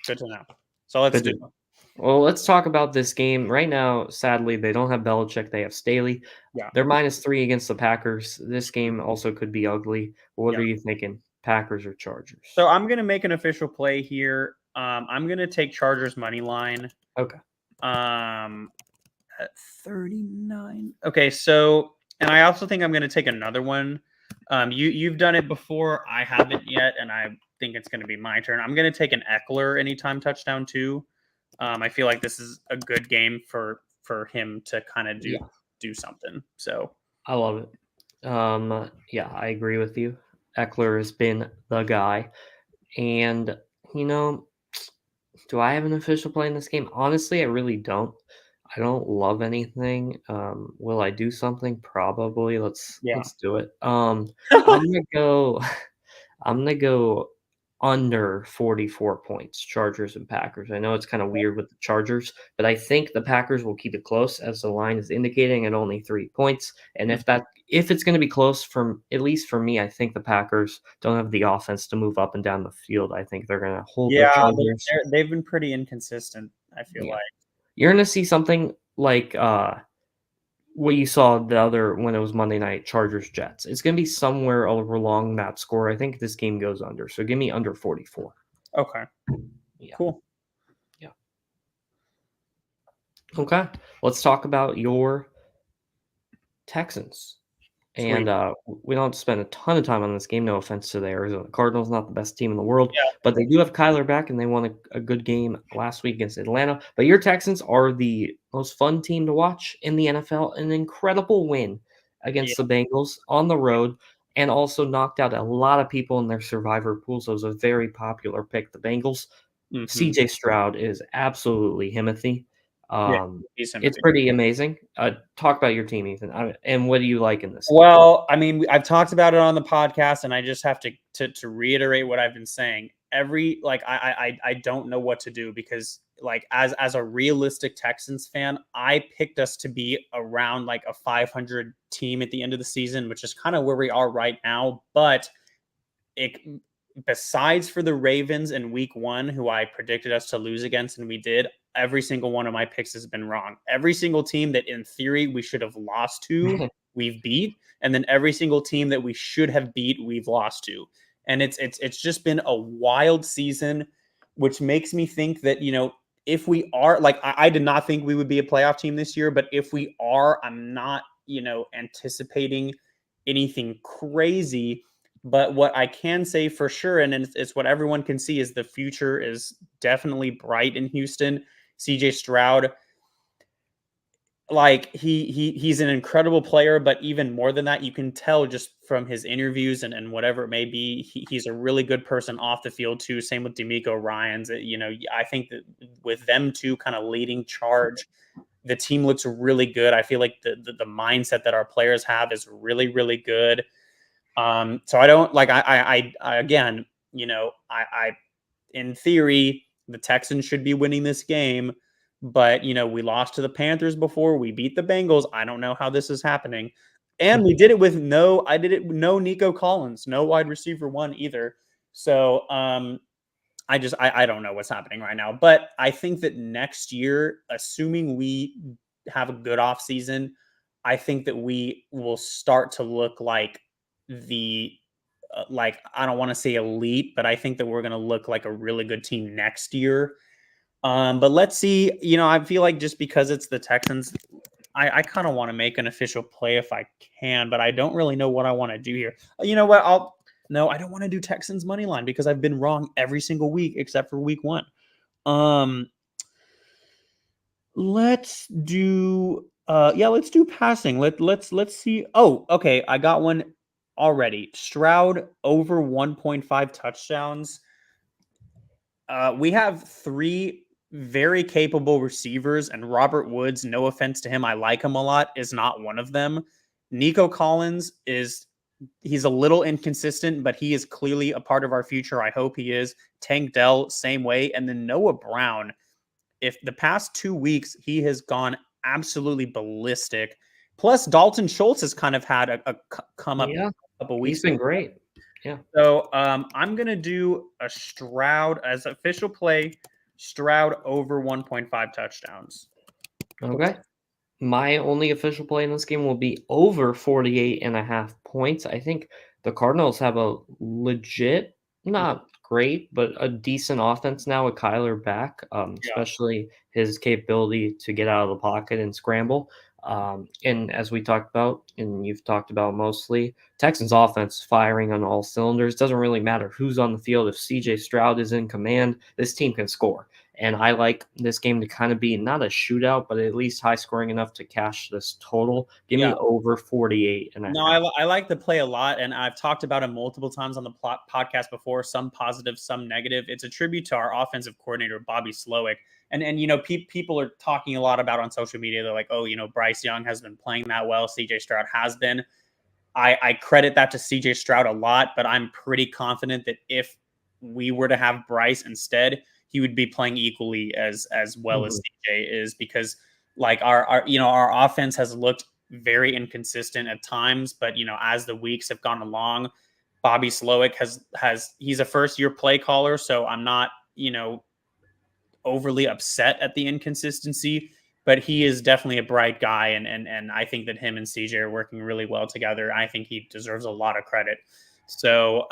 Good to know. So let's Good do to it. know. Well, let's talk about this game. Right now, sadly, they don't have Belichick, they have Staley. Yeah. They're -3 against the Packers. This game also could be ugly. What Yeah. are you thinking? Packers or So Chargers? I'm gonna make an official play here. I'm gonna take Chargers money line. Okay. Um, at 39. Okay, so and I also think I'm gonna take another one. You've done it before. I haven't yet, and I think it's gonna be my turn. I'm gonna take an Eckler anytime touchdown too. I feel like this is a good game for him to kind of do Yeah. do something. So I love it. Yeah, I agree with you. Eckler has been the guy. And, you know, do I have an official play in this game? Honestly, I really don't. I don't love anything. Will I do something? Probably. yeah, Let's do it. I'm gonna go I'm gonna go under 44 points, Chargers and Packers. I know it's kind of weird with the Chargers, but I think the Packers will keep it close as the line is indicating at only 3 points. And if it's going to be close from at least for me, I think the Packers don't have the offense to move up and down the field. I think they're going to hold the yeah, Chargers. they've been pretty inconsistent. I feel Yeah. like. You're going to see something like what you saw the other when it was Monday night, Chargers Jets. It's going to be somewhere over along that score. I think this game goes under. So give me under 44. Okay, Yeah. cool. Yeah. Okay. Let's talk about your Texans. And Sweet. we don't spend a ton of time on this game. No offense to the Arizona Cardinals, not the best team in the world, Yeah. but they do have Kyler back, and they won a good game last week against Atlanta. But your Texans are the most fun team to watch in the NFL. An incredible win Yeah. against the Bengals on the road, and also knocked out a lot of people in their survivor pool. So it was a very popular pick. The Bengals. Hmm. CJ Stroud is absolutely himothy. Yeah. Um, He's it's sympathy. pretty amazing. Talk about your team, Ethan, and what do you like in this game? Well, I mean, I've talked about it on the podcast, and I just have to reiterate what I've been saying. Every like, I don't know what to do because like as a realistic Texans fan, I picked us to be around like a 500 team at the end of the season, which is kind of where we are right now. But it besides for the Ravens in week 1, who I predicted us to lose against, and we did, every single one of my picks has been wrong. Every single team that in theory we should have lost to, we've beat, and then every single team that we should have beat, we've lost to. And it's just been a wild season, which makes me think that, if we are like I did not think we would be a playoff team this year, but if we are, I'm not, anticipating anything crazy. But what I can say for sure, and it's what everyone can see, is the future is definitely bright in Houston. CJ Stroud, like he's an incredible player, but even more than that, you can tell just from his interviews and whatever it may be, he's a really good person off the field too. Same with D'Amico Ryans. I think that with them two kind of leading charge, the team looks really good. I feel like the mindset that our players have is really, really good. So I don't like I again, I in theory the Texans should be winning this game, but we lost to the Panthers before, we beat the Bengals. I don't know how this is happening. And we did it with no Nico Collins, no wide receiver one either. So I don't know what's happening right now, but I think that next year, assuming we have a good off season, I think that we will start to look like the like I don't want to say elite, but I think that we're going to look like a really good team next year. But let's see. I feel like just because it's the Texans, I kind of want to make an official play if I can, but I don't really know what I want to do here. You know what? No, I don't want to do Texans money line because I've been wrong every single week except for week 1. Um, let's do passing. Let's see. Oh, okay, I got one already. Stroud over 1.5 touchdowns. We have 3 very capable receivers, and Robert Woods, no offense to him, I like him a lot, is not one of them. Nico Collins he's a little inconsistent, but he is clearly a part of our future. I hope he is. Tank Dell, same way. And then Noah Brown, if the past 2 weeks, he has gone absolutely ballistic. Plus, Dalton Schultz has kind of had a come up Yeah, a couple he's weeks. been great. Yeah. So I'm going to do a Stroud as official play, Stroud over 1.5 touchdowns. Okay. My only official play in this game will be over 48.5 points. I think the Cardinals have a legit, not great, but a decent offense now with Kyler back, Yeah. especially his capability to get out of the pocket and scramble. And as we talked about, and you've talked about mostly, Texans offense firing on all cylinders. Doesn't really matter who's on the field. If CJ Stroud is in command, this team can score. And I like this game to kind of be not a shootout, but at least high scoring enough to cash this total. Give Yeah. me over 48 and a No, half. I like the play a lot, and I've talked about it multiple times on the podcast before. Some positive, some negative. It's a tribute to our offensive coordinator Bobby Slowick, and people are talking a lot about on social media. They're like, oh, Bryce Young has been playing that well. C.J. Stroud has been. I credit that to CJ Stroud a lot, but I'm pretty confident that if we were to have Bryce instead, he would be playing equally as well as Mhm. CJ is, because like our offense has looked very inconsistent at times, but as the weeks have gone along, Bobby Slowick has he's a first year play caller, so I'm not overly upset at the inconsistency, but he is definitely a bright guy, and I think that him and CJ are working really well together. I think he deserves a lot of credit. So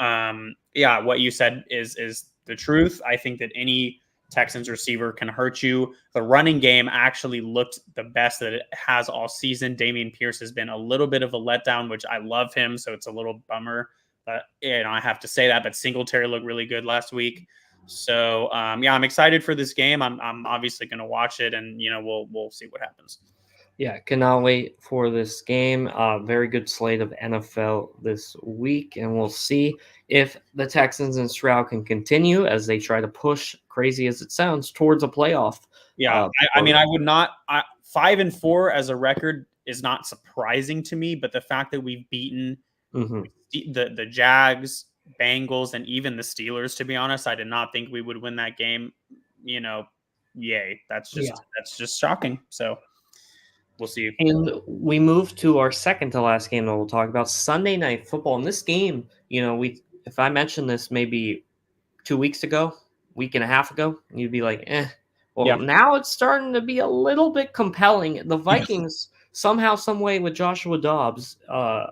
yeah, what you said is the truth. I think that any Texans receiver can hurt you. The running game actually looked the best that it has all season. Dameon Pierce has been a little bit of a letdown, which I love him, so it's a little bummer. But I have to say that. But Singletary looked really good last week. So yeah, I'm excited for this game. I'm obviously going to watch it, and we'll see what happens. Yeah, cannot wait for this game. Very good slate of NFL this week, and we'll see if the Texans and Stroud can continue as they try to push, crazy as it sounds, towards a playoff. Yeah, Uh, I mean, I would not. 5-4 as a record is not surprising to me, but the fact that we've beaten mhm. the Jags, Bengals, and even the Steelers, to be honest, I did not think we would win that game. Yay! Yeah. That's just shocking. So we'll see. And we move to our second to last game that we'll talk about, Sunday Night Football. In this game, if I mentioned this maybe 2 weeks ago, week and a half ago, you'd be like, eh. Well, Yeah, now it's starting to be a little bit compelling. The Vikings somehow, some way, with Joshua Dobbs, that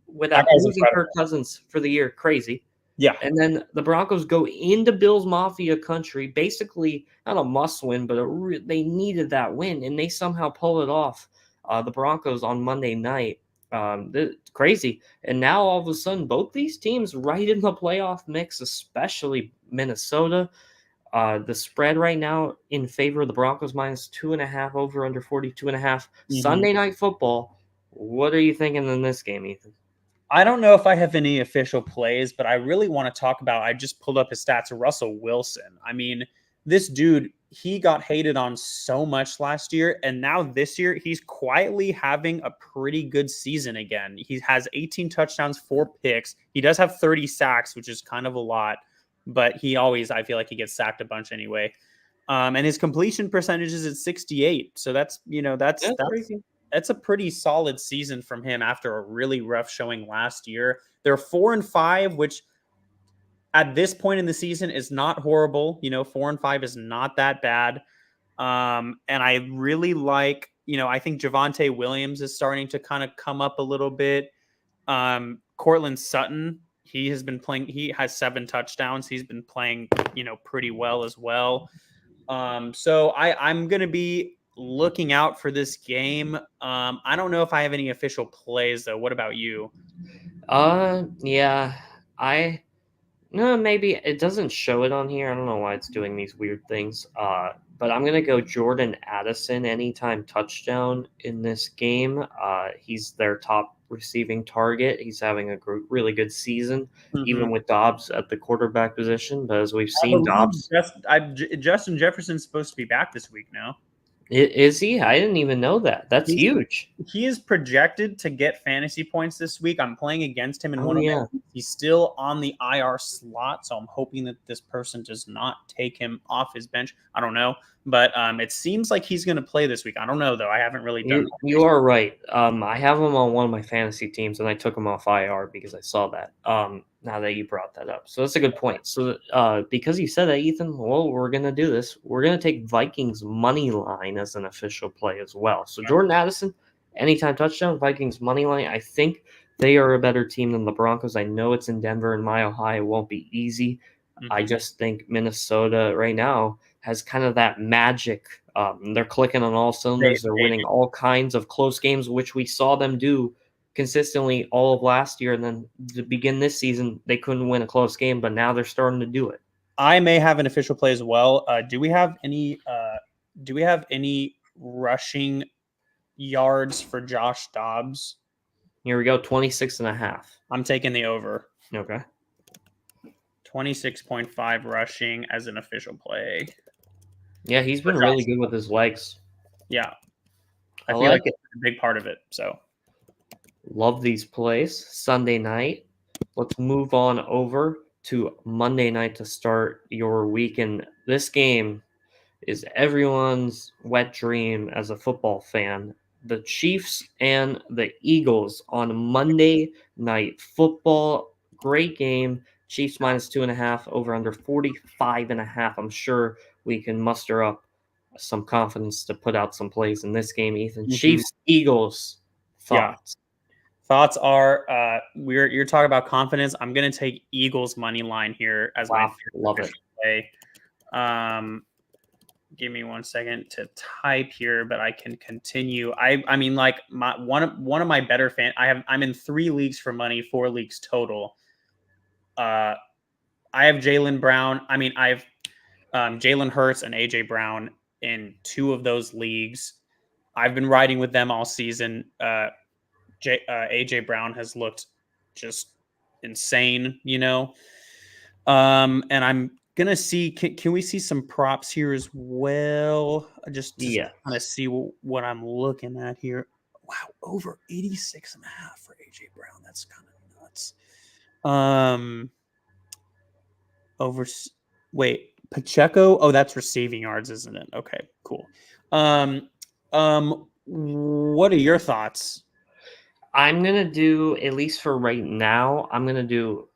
without guy's losing Kirk incredible. Cousins for the year, crazy. Yeah. And then the Broncos go into Bills Mafia country, basically not a must win, but they needed that win, and they somehow pull it off. The Broncos on Monday night, crazy. And now all of a sudden, both these teams right in the playoff mix, especially Minnesota. The spread right now in favor of the Broncos -2.5, over under 42.5. Mm-hmm. Sunday Night Football. What are you thinking in this game, Ethan? I don't know if I have any official plays, but I really want to talk about. I just pulled up his stats. Russell Wilson. I mean, this dude, he got hated on so much last year, and now this year, he's quietly having a pretty good season again. He has 18 touchdowns, 4 picks. He does have 30 sacks, which is kind of a lot, but I feel like he gets sacked a bunch anyway. And his completion percentage is at 68. So that's that's That's that's crazy. that's a pretty solid season from him after a really rough showing last year. They're 4-5, which at this point in the season is not horrible. 4-5 is not that bad. And I really like, I think Javonte Williams is starting to kind of come up a little bit. Cortland Sutton, he has been playing, he has 7 touchdowns. He's been playing, pretty well as well. So I'm going to be looking out for this game. I don't know if I have any official plays though. What about you? Yeah, I no, maybe it doesn't show it on here. I don't know why it's doing these weird things. But I'm gonna go Jordan Addison anytime touchdown in this game. He's their top receiving target. He's having a really good season, Mm-hmm. even with Dobbs at the quarterback position. But as we've I seen, believe Dobbs Justin Jefferson's supposed to be back this week now. is he? I didn't even know that. That's He's huge. he is projected to get fantasy points this week. I'm playing against him in Oh one of my yeah. leagues. He's still on the IR slot, so I'm hoping that this person does not take him off his bench. I don't know, but it seems like he's going to play this week. I don't know though. I haven't really done. You are right. I have him on one of my fantasy teams, and I took him off IR because I saw that. Now that you brought that up, so that's a good point. So, because you said that, Ethan, well, we're gonna do this. We're gonna take Vikings money line as an official play as well. So Jordan Addison, anytime touchdown, Vikings money line. I think they are a better team than the Broncos. I know it's in Denver and Mile High. It won't be easy. I Mhm. just think Minnesota right now has kind of that magic. They're clicking on all cylinders. They're They winning all kinds of close games, which we saw them do consistently all of last year. And then to begin this season, they couldn't win a close game, but now they're starting to do it. I may have an official play as well. Do we have any? Do we have any rushing yards for Josh Dobbs? Here we go, 26.5. I'm taking the over. Okay. 26.5 rushing as an official play Yeah, he's for been really Josh. good with his legs. Yeah, I I feel like like it. it's a big part of it. So Love these plays. Sunday night. Let's move on over to Monday night to start your weekend. This game is everyone's wet dream as a football fan. The Chiefs and the Eagles on Monday night football. Great game. Chiefs minus 2.5, over under 45.5. I'm sure we can muster up some confidence to put out some plays in this game, Ethan. Mhm. Chiefs, Eagles, Yeah, thoughts? thoughts are you're talking about confidence. I'm gonna take Eagles money line here as my Wow, first love it. official play. Um, give me 1 second to type here, but I can continue. I mean, like my one of my better I'm in 3 leagues for money, 4 leagues total. Uh, I have Jalen Brown. I mean, I have Jalen Hurts and AJ Brown in 2 of those leagues. I've been riding with them all season. AJ Brown has looked just insane, and I'm gonna see. Can we see some props here as well? Just to kind of Yes. see what I'm looking at here. Wow, over 86.5 for AJ Brown. That's kind of nuts. Um, over. Wait, Pacheco. Oh, that's receiving yards, isn't it? Okay, cool. What are your thoughts? I'm gonna do, at least for right now, I'm gonna do,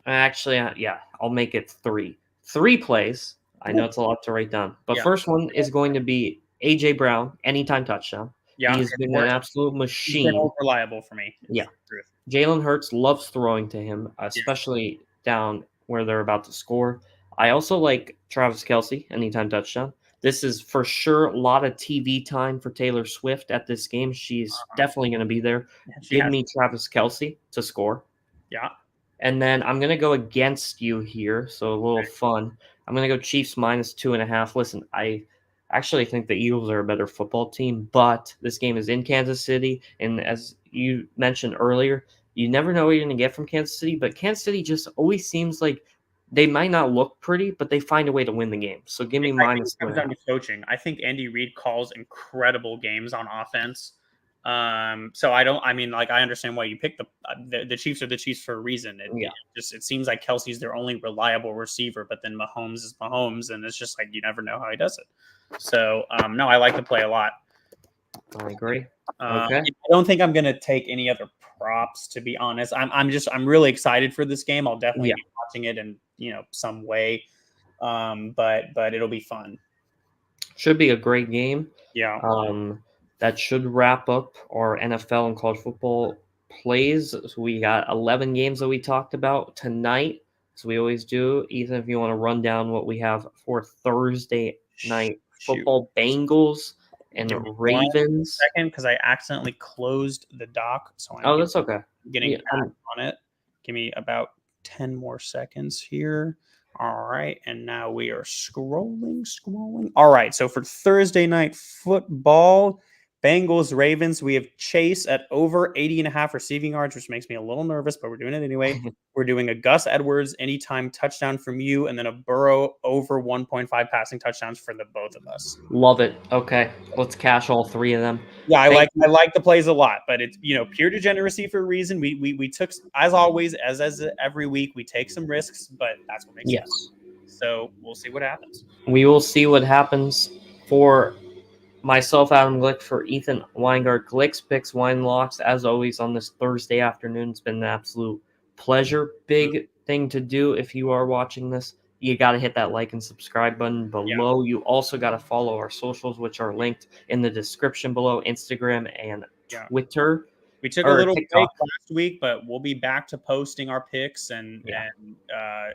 actually, yeah, I'll make it three. Three plays. I know Ooh, it's a lot to write down, but yeah, first one is going to be AJ Brown, anytime touchdown. He yeah. has been an absolute He's been machine. reliable for me. Yeah. It's the truth. Jalen Hurts loves throwing to him, Yeah. especially down where they're about to score. I also like Travis Kelsey, anytime touchdown. This is for sure a lot of TV time for Taylor Swift at this game. She's definitely going to be there. Yeah, she Give has. me Travis Kelsey to score. Yeah. And then I'm going to go against you here, so a little fun. I'm going to go Chiefs minus 2.5. Listen, I actually think the Eagles are a better football team, but this game is in Kansas City. And as you mentioned earlier, you never know what you're going to get from Kansas City, but Kansas City just always seems like they might not look pretty, but they find a way to win the game. So give me I think minus it two comes and a down to half. coaching. I think Andy Reid calls incredible games on offense. So I don't. I mean, like I understand why you picked the Chiefs are the Chiefs for a reason. Yeah. It seems like Kelsey's their only reliable receiver, but then Mahomes is Mahomes, and it's just like you never know how he does it. So no, I like the play a lot. I agree. Okay. I don't think I'm gonna take any other props, to be honest. I'm really excited for this game. I'll definitely Yeah. be watching it in some way. But it'll be fun. Should be a great game. Yeah. That should wrap up our NFL and college football plays. So we got 11 games that we talked about tonight, as we always do. Ethan, if you want to run down what we have for Thursday night Shoot. football, Bengals and Give me Ravens. 1 second because I accidentally closed the dock, so I'm Oh, that's okay. getting Yeah, back on it. Give me about 10 more seconds here. All right, and now we are scrolling. All right, so for Thursday night football, Bengals Ravens, we have Chase at over 80.5 receiving yards, which makes me a little nervous, but we're doing it anyway. We're doing a Gus Edwards anytime touchdown from you, and then a Burrow over 1.5 passing touchdowns for the both of us. love it. Okay, let's cash all three of them. Yeah, Thank you. I like the plays a lot, but it's pure degeneracy for a reason. We took, as always, as every week, we take some risks, but that's what makes it Yes, fun. So we'll see what happens. we will see what happens for myself, Adam Glick, for Ethan Weingart. Glick's Picks, Wine Locks, as always, on this Thursday afternoon. It's been an absolute pleasure. Big thing to do if you are watching this. You got to hit that like and subscribe button below. You also got to follow our socials, which are linked in the description below, Instagram and Yeah, Twitter we took a or little break TikTok. last week, but we'll be back to posting our picks, and Yeah.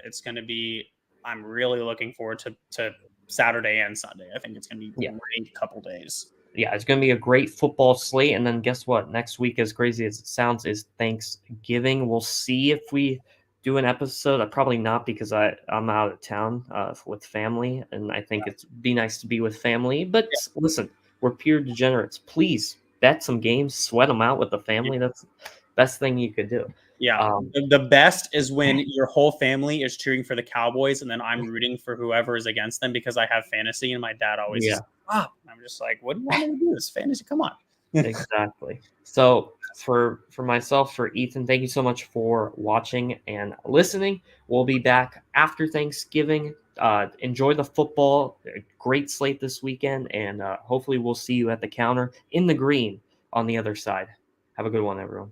it's going to be. I'm really looking forward to Saturday and Sunday. I think it's going to be Yeah. a great couple days. Yeah, it's going to be a great football slate. And then guess what? Next week, as crazy as it sounds, is Thanksgiving. We'll see if we do an episode. Probably not because I'm out of town with family, and I think it's be nice to be with family. Yeah, But listen, we're pure degenerates. Please bet some games, sweat them out with the family. That's the best thing you could do. yeah. Um, The best is when your whole family is cheering for the Cowboys, and then I'm rooting for whoever is against them because I have fantasy, and my dad always yeah. is like, "Ah," I'm just like, "What do you want me to do? This fantasy? Come on." Exactly. So for myself, for Ethan, thank you so much for watching and listening. We'll be back after Thanksgiving. Enjoy the football. Great slate this weekend, and hopefully we'll see you at the counter in the green on the other side. Have a good one, everyone.